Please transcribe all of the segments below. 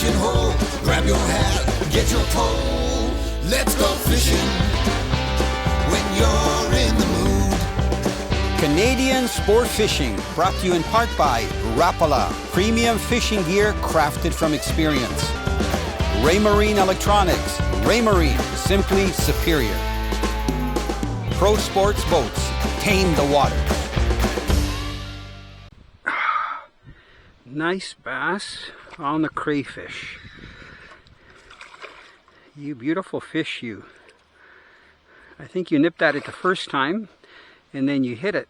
fishing hole. Grab your hat, get your pole. Let's go fishing when you're in the mood. Canadian Sport Fishing, brought to you in part by Rapala, premium fishing gear crafted from experience. Raymarine Electronics, Raymarine, simply superior. Pro Sports Boats, tame the waters. Nice bass on the crayfish. You beautiful fish, you. I think you nipped at it the first time and then you hit it.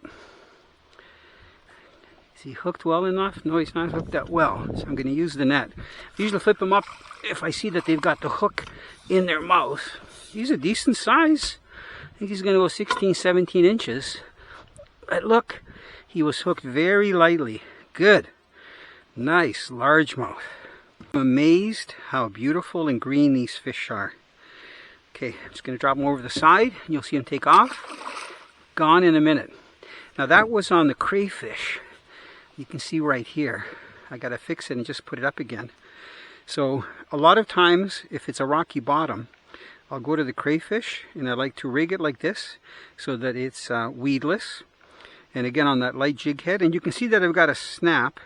Is he hooked well enough? No, he's not hooked that well. So I'm going to use the net. I usually flip them up if I see that they've got the hook in their mouth. He's a decent size. I think he's going to go 16, 17 inches. But look, he was hooked very lightly. Good. Nice largemouth. I'm amazed how beautiful and green these fish are. Okay, I'm just going to drop them over the side and you'll see them take off. Gone in a minute. Now that was on the crayfish. You can see right here. I got to fix it and just put it up again. So a lot of times if it's a rocky bottom, I'll go to the crayfish and I like to rig it like this so that it's weedless. And again on that light jig head, and you can see that I've got a snap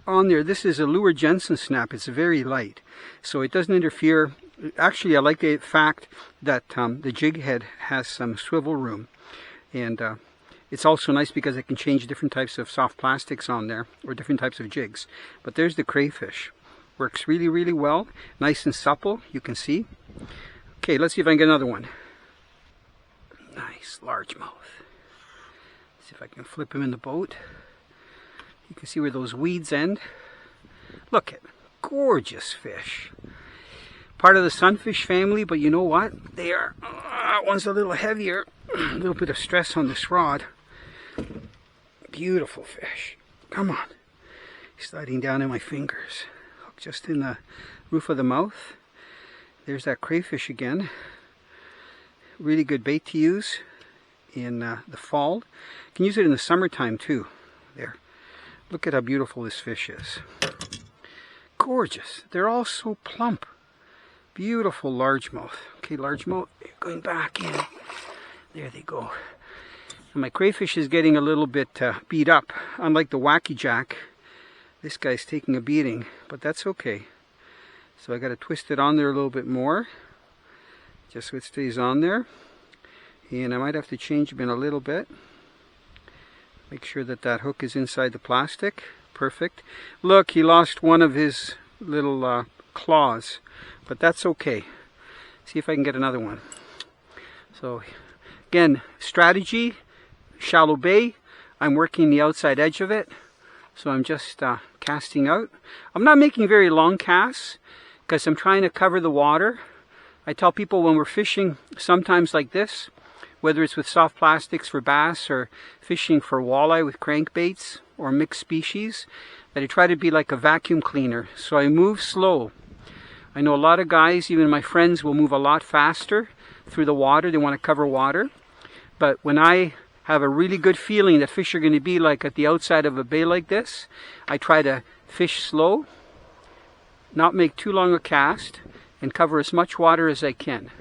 on there. This is a Lure Jensen snap. It's very light, so it doesn't interfere. Actually, I like the fact that the jig head has some swivel room, and it's also nice because I can change different types of soft plastics on there or different types of jigs. But there's the crayfish. Works really, really well. Nice and supple, you can see. Okay, let's see if I can get another one. Nice largemouth. See if I can flip him in the boat. You can see where those weeds end. Look at gorgeous fish. Part of the sunfish family, but you know what? They are, one's a little heavier. A little bit of stress on this rod. Beautiful fish. Come on. He's sliding down in my fingers. Hook just in the roof of the mouth. There's that crayfish again. Really good bait to use in the fall. You can use it in the summertime too. There. Look at how beautiful this fish is. Gorgeous. They're all so plump. Beautiful largemouth. Okay, largemouth, going back in. There they go. And my crayfish is getting a little bit beat up. Unlike the wacky jack, this guy's taking a beating, but that's okay. So I got to twist it on there a little bit more, just so it stays on there. And I might have to change him in a little bit. Make sure that that hook is inside the plastic. Perfect. Look, he lost one of his little claws, but that's okay. See if I can get another one. So again, strategy, shallow bay. I'm working the outside edge of it. So I'm just casting out. I'm not making very long casts because I'm trying to cover the water. I tell people when we're fishing sometimes like this, whether it's with soft plastics for bass or fishing for walleye with crankbaits or mixed species, that I try to be like a vacuum cleaner. So I move slow. I know a lot of guys, even my friends, will move a lot faster through the water. They want to cover water. But when I have a really good feeling that fish are going to be like at the outside of a bay like this, I try to fish slow, not make too long a cast, and cover as much water as I can.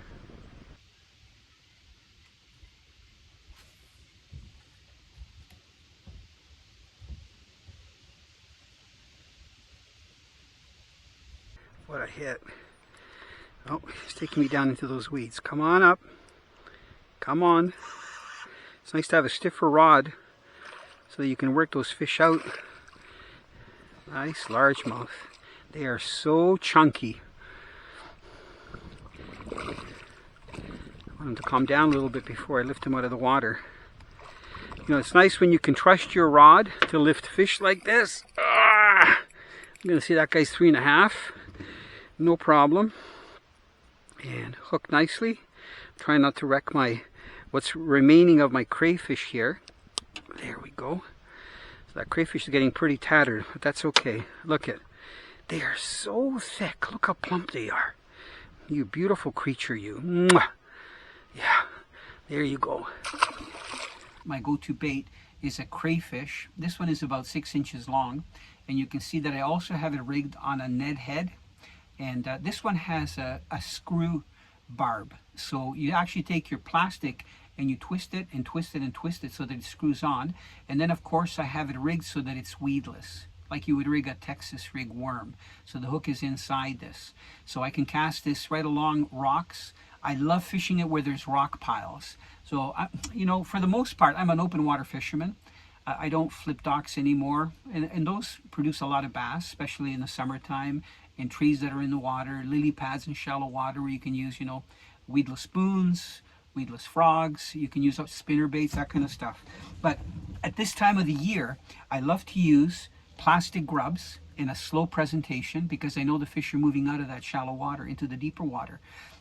What a hit. Oh, he's taking me down into those weeds. Come on up. Come on. It's nice to have a stiffer rod so that you can work those fish out. Nice largemouth. They are so chunky. I want them to calm down a little bit before I lift them out of the water. You know, it's nice when you can trust your rod to lift fish like this. I'm going to see that guy's 3.5. No problem. And hook nicely. Try not to wreck what's remaining of my crayfish here. There we go. So that crayfish is getting pretty tattered, but that's okay. Look at, they are so thick. Look how plump they are. You beautiful creature, you. Mwah. Yeah, there you go. My go-to bait is a crayfish. This one is about 6 inches long, and you can see that I also have it rigged on a Ned head. And this one has a screw barb. So you actually take your plastic and you twist it and twist it and twist it so that it screws on. And then of course I have it rigged so that it's weedless, like you would rig a Texas rig worm. So the hook is inside this. So I can cast this right along rocks. I love fishing it where there's rock piles. So, you know, for the most part, I'm an open water fisherman. I don't flip docks anymore. And those produce a lot of bass, especially in the summertime, in trees that are in the water, lily pads in shallow water where you can use, you know, weedless spoons, weedless frogs. You can use spinner baits, that kind of stuff. But at this time of the year, I love to use plastic grubs in a slow presentation because I know the fish are moving out of that shallow water into the deeper water.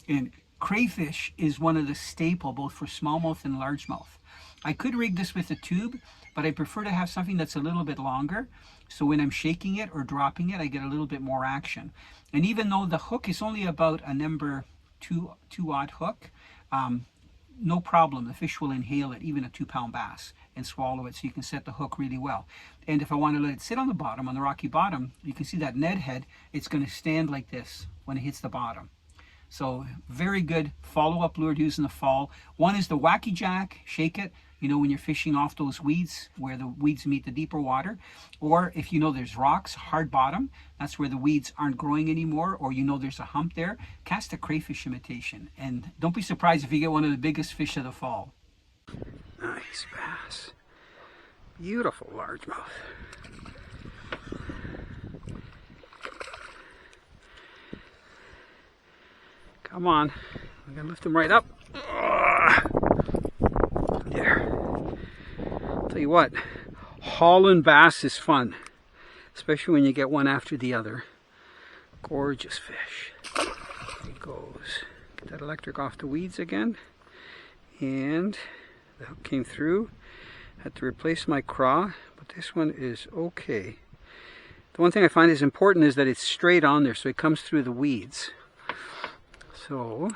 And crayfish is one of the staple both for smallmouth and largemouth. I could rig this with a tube, but I prefer to have something that's a little bit longer. So when I'm shaking it or dropping it, I get a little bit more action. And even though the hook is only about a number 2-aught hook, no problem. The fish will inhale it, even a 2-pound bass, and swallow it. So you can set the hook really well. And if I want to let it sit on the bottom, on the rocky bottom, you can see that Ned head, it's going to stand like this when it hits the bottom. So very good follow-up lure to use in the fall. One is the Wacky Jack, shake it, you know, when you're fishing off those weeds where the weeds meet the deeper water. Or if you know there's rocks, hard bottom, that's where the weeds aren't growing anymore, or you know there's a hump there, cast a crayfish imitation. And don't be surprised if you get one of the biggest fish of the fall. Nice bass. Beautiful largemouth. Come on, I'm gonna lift him right up. There. Tell you what, hauling bass is fun, especially when you get one after the other. Gorgeous fish. There he goes. Get that electric off the weeds again. And the hook came through. Had to replace my craw, but this one is okay. The one thing I find is important is that it's straight on there, so it comes through the weeds. So,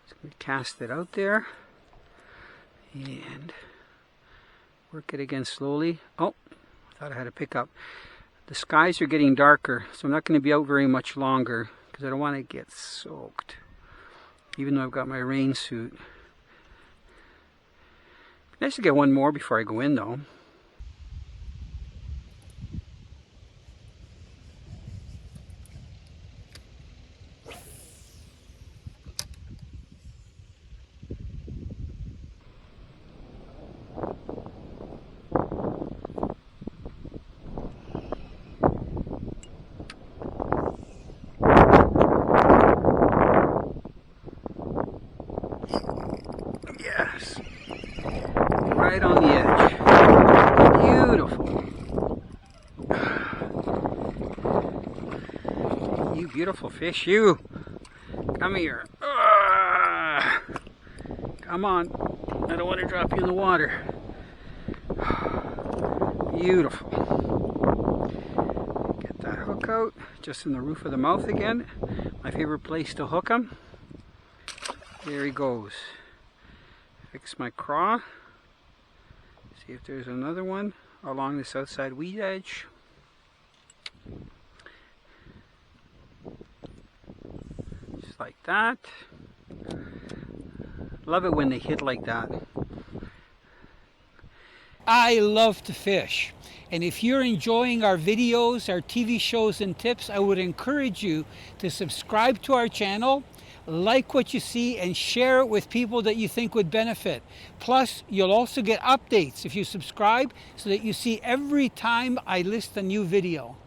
just going to cast it out there and work it again slowly. Oh, I thought I had a pickup. The skies are getting darker, so I'm not going to be out very much longer because I don't want to get soaked, even though I've got my rain suit. Nice to get one more before I go in though. Yes. Right on the edge. Beautiful. You beautiful fish, you. Come here. Come on. I don't want to drop you in the water. Beautiful. Get that hook out. Just in the roof of the mouth again. My favorite place to hook them. There he goes. Fix my craw. See if there's another one along this outside weed edge. Just like that. Love it when they hit like that. I love to fish. And if you're enjoying our videos, our TV shows and tips, I would encourage you to subscribe to our channel, like what you see, and share it with people that you think would benefit. Plus, you'll also get updates if you subscribe so that you see every time I list a new video.